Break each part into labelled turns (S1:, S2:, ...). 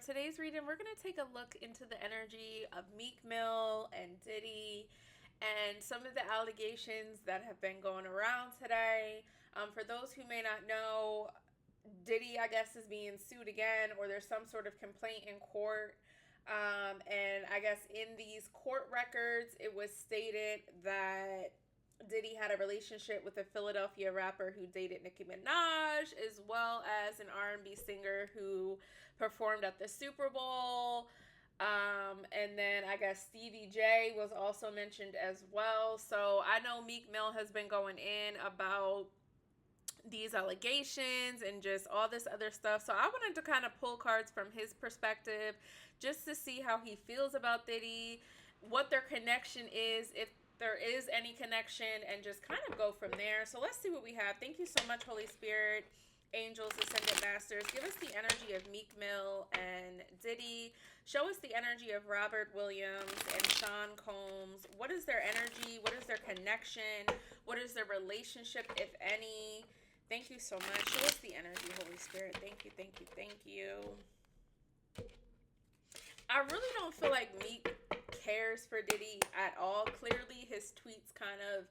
S1: today's reading, we're going to take a look into the energy of Meek Mill and Diddy and some of the allegations that have been going around today. For those who may not know, Diddy, I guess, is being sued again, or there's some sort of complaint in court. And I guess in these court records, it was stated that Diddy had a relationship with a Philadelphia rapper who dated Nicki Minaj, as well as an R&B singer who performed at the Super Bowl. And then I guess Stevie J was also mentioned as well. So I know Meek Mill has been going in about these allegations and just all this other stuff. So I wanted to kind of pull cards from his perspective just to see how he feels about Diddy, what their connection is, if there is any connection, and just kind of go from there. So let's see what we have. Thank you so much, Holy Spirit, angels, ascended masters. Give us the energy of Meek Mill and Diddy. Show us the energy of Robert Williams and Sean Combs. What is their energy? What is their connection? What is their relationship, if any? Thank you so much. Show us the energy, Holy Spirit. Thank you, thank you, thank you. I really don't feel like Meek cares for Diddy at all. Clearly, his tweets kind of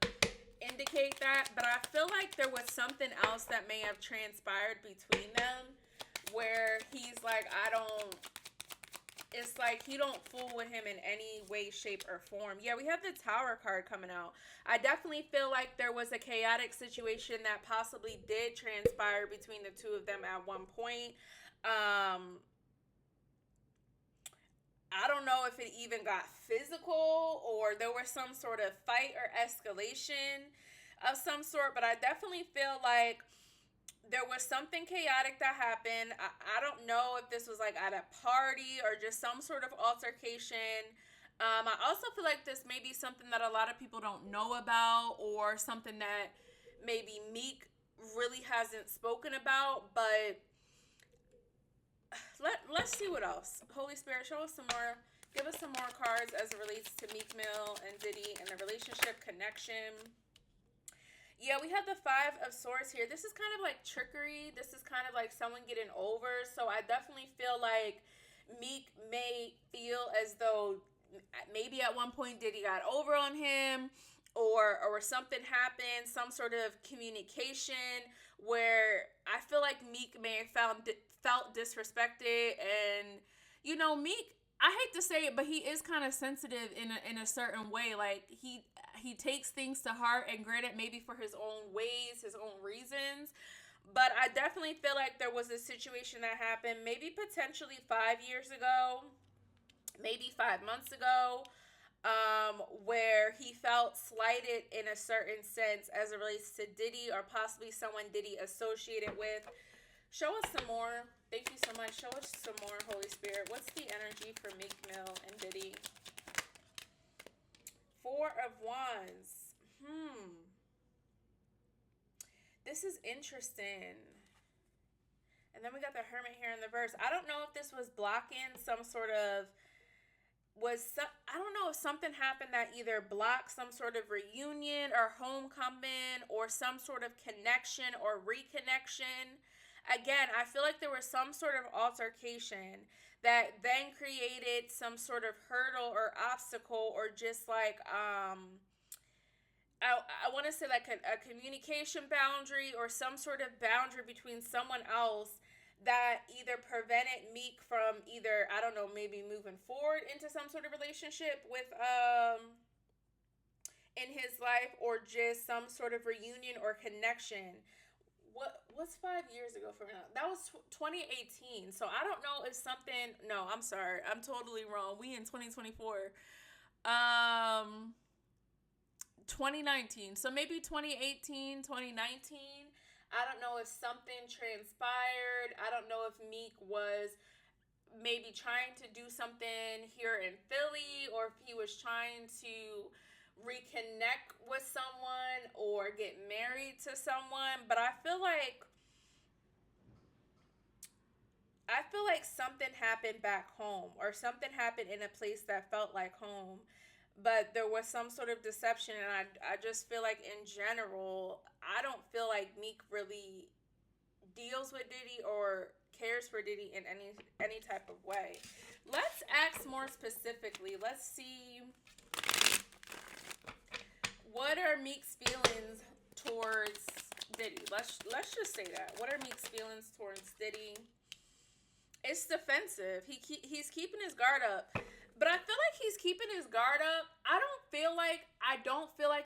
S1: indicate that, but I feel like there was something else that may have transpired between them where he's like, it's like he don't fool with him in any way, shape, or form. Yeah, we have the Tower card coming out. I definitely feel like there was a chaotic situation that possibly did transpire between the two of them at one point. I don't know if it even got physical or there was some sort of fight or escalation of some sort, but I definitely feel like there was something chaotic that happened. I don't know if this was like at a party or just some sort of altercation. I also feel like this may be something that a lot of people don't know about or something that maybe Meek really hasn't spoken about, but let's see what else. Holy Spirit, show us some more. Give us some more cards as it relates to Meek Mill and Diddy and the relationship connection. Yeah, we have the Five of Swords here. This is kind of like trickery. This is kind of like someone getting over. So I definitely feel like Meek may feel as though maybe at one point Diddy got over on him, or something happened, some sort of communication where I feel like Meek may have felt disrespected. And Meek, I hate to say it, but he is kind of sensitive in a certain way. Like he takes things to heart, and granted, maybe for his own ways, his own reasons. But I definitely feel like there was a situation that happened maybe potentially 5 years ago, maybe 5 months ago, where he felt slighted in a certain sense as it relates to Diddy or possibly someone Diddy associated with. Show us some more. Thank you so much. Show us some more, Holy Spirit. What's the energy for Meek Mill and Diddy? Four of Wands. This is interesting. And then we got the Hermit here in the verse. I don't know if this was blocking some sort of I don't know if something happened that either blocked some sort of reunion or homecoming or some sort of connection or reconnection. Again, I feel like there was some sort of altercation that then created some sort of hurdle or obstacle, or just like I want to say like a communication boundary or some sort of boundary between someone else that either prevented Meek from either, I don't know, maybe moving forward into some sort of relationship with in his life, or just some sort of reunion or connection. What's 5 years ago from now? That was 2018. So I don't know if something. No, I'm sorry, I'm totally wrong. We in 2024. 2019. So maybe 2018, 2019. I don't know if something transpired. I don't know if Meek was maybe trying to do something here in Philly, or if he was trying to reconnect with someone or get married to someone. But I feel like something happened back home, or something happened in a place that felt like home, but there was some sort of deception. And I just feel like in general, I don't feel like Meek really deals with Diddy or cares for Diddy in any type of way. Let's ask more specifically. Let's see, what are Meek's feelings towards Diddy? Let's just say that. What are Meek's feelings towards Diddy? It's defensive. He's keeping his guard up. But I feel like he's keeping his guard up. I don't feel like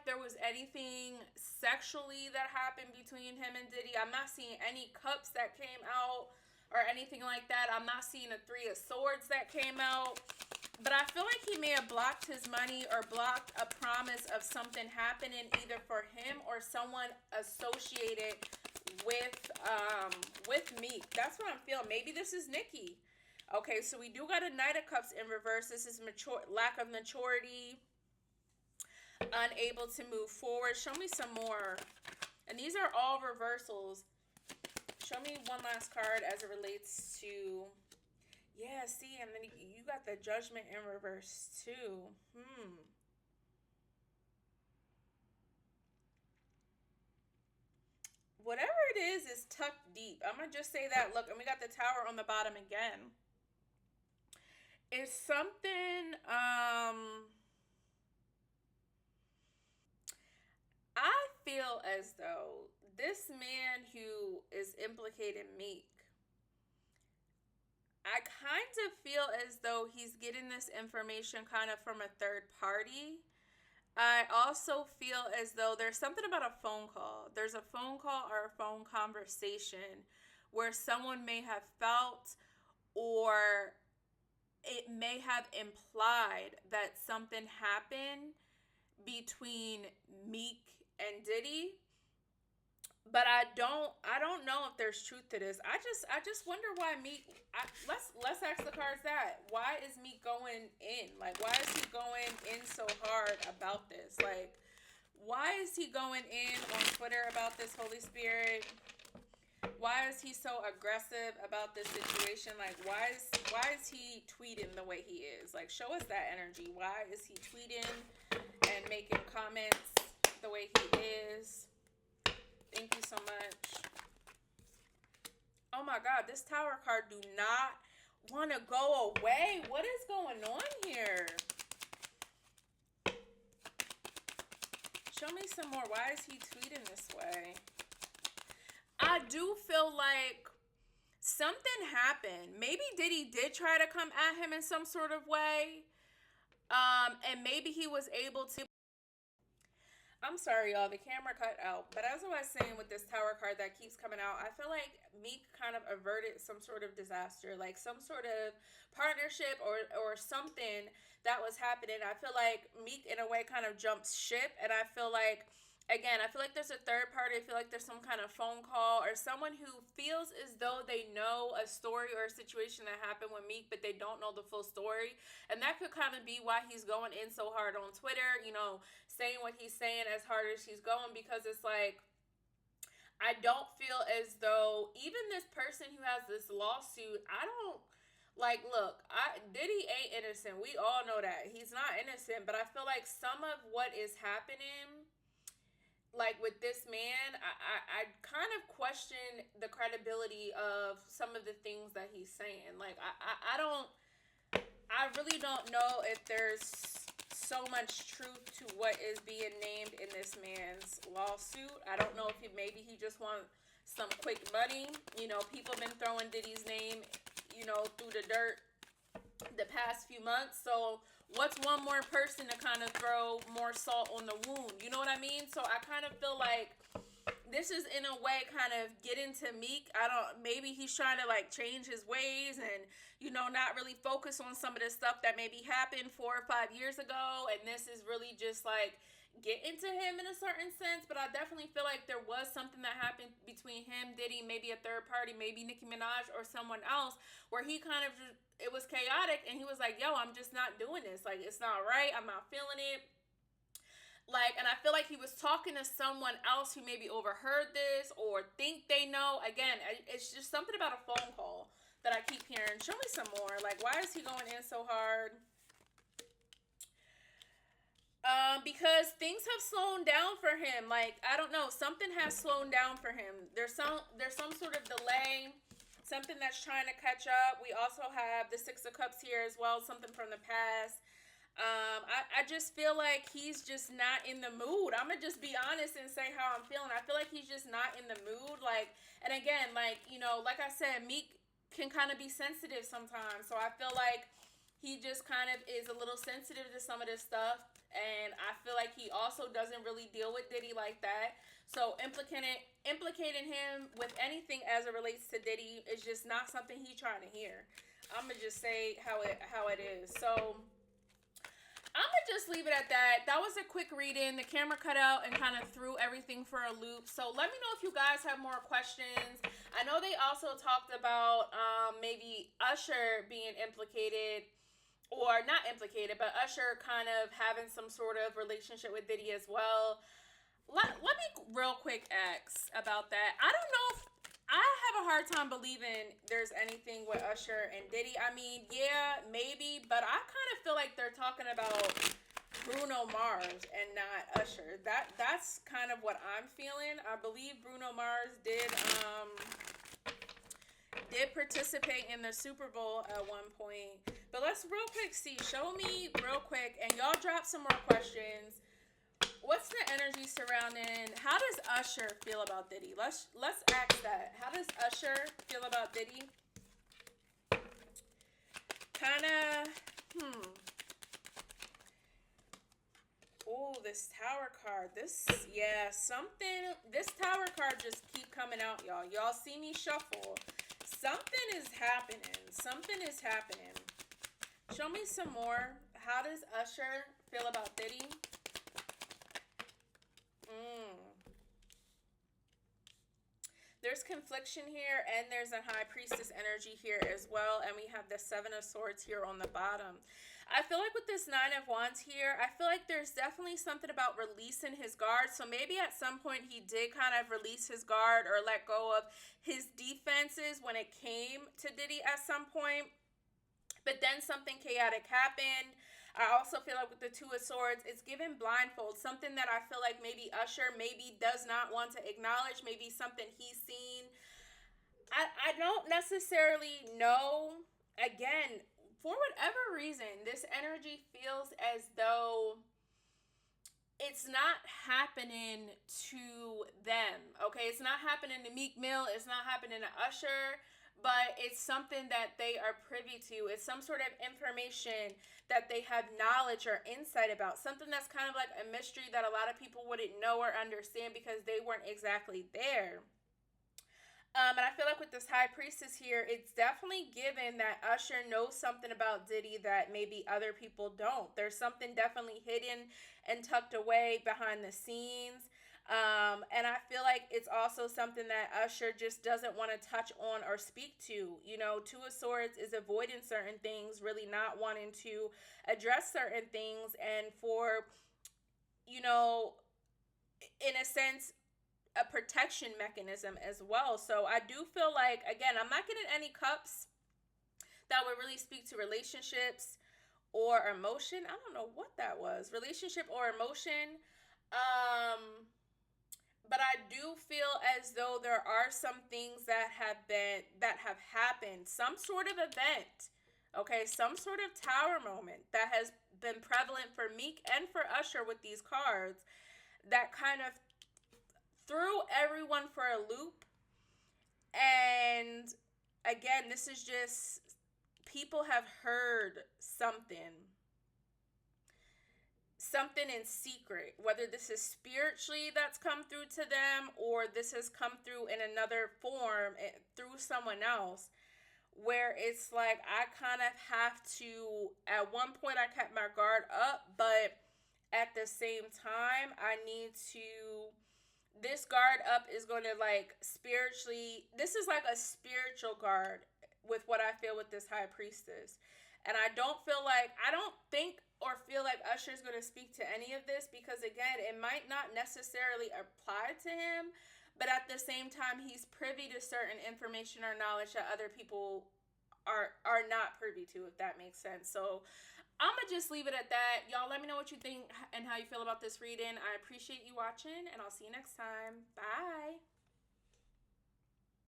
S1: there was anything sexually that happened between him and Diddy. I'm not seeing any cups that came out or anything like that. I'm not seeing a three of swords that came out. But I feel like he may have blocked his money or blocked a promise of something happening either for him or someone associated with Meek. That's what I'm feeling. Maybe this is Nicki. Okay, so we do got a Knight of Cups in reverse. This is lack of maturity, unable to move forward. Show me some more. And these are all reversals. Show me one last card as it relates to... Yeah, see, and then you got the Judgment in reverse, too. Whatever it is tucked deep. I'm going to just say that. Look, and we got the Tower on the bottom again. It's something, I feel as though this man who is implicated Meek, I kind of feel as though he's getting this information kind of from a third party. I also feel as though there's something about a phone call. There's a phone call or a phone conversation where someone may have felt, or it may have implied that something happened between Meek and Diddy. But I don't know if there's truth to this. I just wonder why Meek. Let's ask the cards that. Why is Meek going in? Like, why is he going in so hard about this? Like, why is he going in on Twitter about this, Holy Spirit? Why is he so aggressive about this situation? Like, why is he tweeting the way he is? Like, show us that energy. Why is he tweeting and making comments the way he is? Thank you so much. Oh my God, this Tower card do not want to go away. What is going on here? Show me some more. Why is he tweeting this way? I do feel like something happened. Maybe Diddy did try to come at him in some sort of way. And maybe he was able to. I'm sorry, y'all. The camera cut out. But as I was saying with this Tower card that keeps coming out, I feel like Meek kind of averted some sort of disaster, like some sort of partnership or something that was happening. I feel like Meek, in a way, kind of jumps ship. And I feel like, again, I feel like there's a third party. I feel like there's some kind of phone call or someone who feels as though they know a story or a situation that happened with Meek, but they don't know the full story. And that could kind of be why he's going in so hard on Twitter, you know, saying what he's saying as hard as he's going, because it's like, I don't feel as though even this person who has this lawsuit, I don't, like, look, Diddy ain't innocent. We all know that. He's not innocent, but I feel like some of what is happening, like with this man, I kind of question the credibility of some of the things that he's saying. Like, I really don't know if there's so much truth to what is being named in this man's lawsuit. I don't know if maybe he just wants some quick money. You know, people have been throwing Diddy's name, you know, through the dirt the past few months. So what's one more person to kind of throw more salt on the wound? You know what I mean? So I kind of feel like this is in a way kind of getting to Meek. Maybe he's trying to like change his ways and, you know, not really focus on some of the stuff that maybe happened 4 or 5 years ago. And this is really just like getting to him in a certain sense. But I definitely feel like there was something that happened between him, Diddy, maybe a third party, maybe Nicki Minaj or someone else, where he kind of just, it was chaotic and he was like, yo, I'm just not doing this. Like, it's not right. I'm not feeling it. Like, and I feel like he was talking to someone else who maybe overheard this or think they know. Again, it's just something about a phone call that I keep hearing. Show me some more. Like, why is he going in so hard? Because things have slowed down for him. Like, I don't know, something has slowed down for him. There's some sort of delay. something that's trying to catch up. We also have the Six of Cups here as well, something from the past. I just feel like he's just not in the mood. I'm gonna just be honest and say how I'm feeling. I feel like he's just not in the mood. Like, and again, like, like I said, Meek can kind of be sensitive sometimes. So I feel like he just kind of is a little sensitive to some of this stuff. And I feel like he also doesn't really deal with Diddy like that. So implicating him with anything as it relates to Diddy is just not something he's trying to hear. I'm gonna just say how it is. So I'm gonna just leave it at that. That was a quick reading. The camera cut out and kind of threw everything for a loop. So let me know if you guys have more questions. I know they also talked about maybe Usher being implicated, or not implicated, but Usher kind of having some sort of relationship with Diddy as well. Let me real quick ask about that. I don't know if I have a hard time believing there's anything with Usher and Diddy. I mean, yeah, maybe, but I kind of feel like they're talking about Bruno Mars and not Usher. That's kind of what I'm feeling. I believe Bruno Mars did participate in the Super Bowl at one point. But let's real quick see. Show me real quick, and y'all drop some more questions. What's the energy surrounding? How does Usher feel about Diddy? Let's ask that. How does Usher feel about Diddy? Kind of. Oh, this Tower card. This something. This Tower card just keep coming out, y'all. Y'all see me shuffle. Something is happening. Something is happening. Show me some more. How does Usher feel about Diddy? There's confliction here, and there's a High Priestess energy here as well, and we have the Seven of Swords here on the bottom. I feel like with this Nine of Wands here, I feel like there's definitely something about releasing his guard. So maybe at some point he did kind of release his guard or let go of his defenses when it came to Diddy at some point. But then something chaotic happened. I also feel like with the Two of Swords, it's given blindfold. Something that I feel like maybe Usher maybe does not want to acknowledge. Maybe something he's seen. I don't necessarily know. Again, for whatever reason, this energy feels as though it's not happening to them. Okay, it's not happening to Meek Mill. It's not happening to Usher. But it's something that they are privy to. It's some sort of information that they have knowledge or insight about. Something that's kind of like a mystery that a lot of people wouldn't know or understand because they weren't exactly there. And I feel like with this High Priestess here, it's definitely given that Usher knows something about Diddy that maybe other people don't. There's something definitely hidden and tucked away behind the scenes. And I feel like it's also something that Usher just doesn't want to touch on or speak to. Two of Swords is avoiding certain things, really not wanting to address certain things, and for, in a sense, a protection mechanism as well. So I do feel like, again, I'm not getting any cups that would really speak to relationships or emotion. I don't know what that was. Relationship or emotion. But I do feel as though there are some things that have happened, some sort of event, okay, some sort of tower moment that has been prevalent for Meek and for Usher with these cards that kind of threw everyone for a loop. And again, this is just people have heard something in secret, whether this is spiritually that's come through to them or this has come through in another form through someone else, where it's like I kind of have to, at one point I kept my guard up, but at the same time I need to, this guard up is going to like spiritually, this is like a spiritual guard with what I feel with this High Priestess. And I don't think or feel like Usher is going to speak to any of this because, again, it might not necessarily apply to him, but at the same time, he's privy to certain information or knowledge that other people are not privy to, if that makes sense. So I'm going to just leave it at that. Y'all let me know what you think and how you feel about this reading. I appreciate you watching, and I'll see you next time. Bye.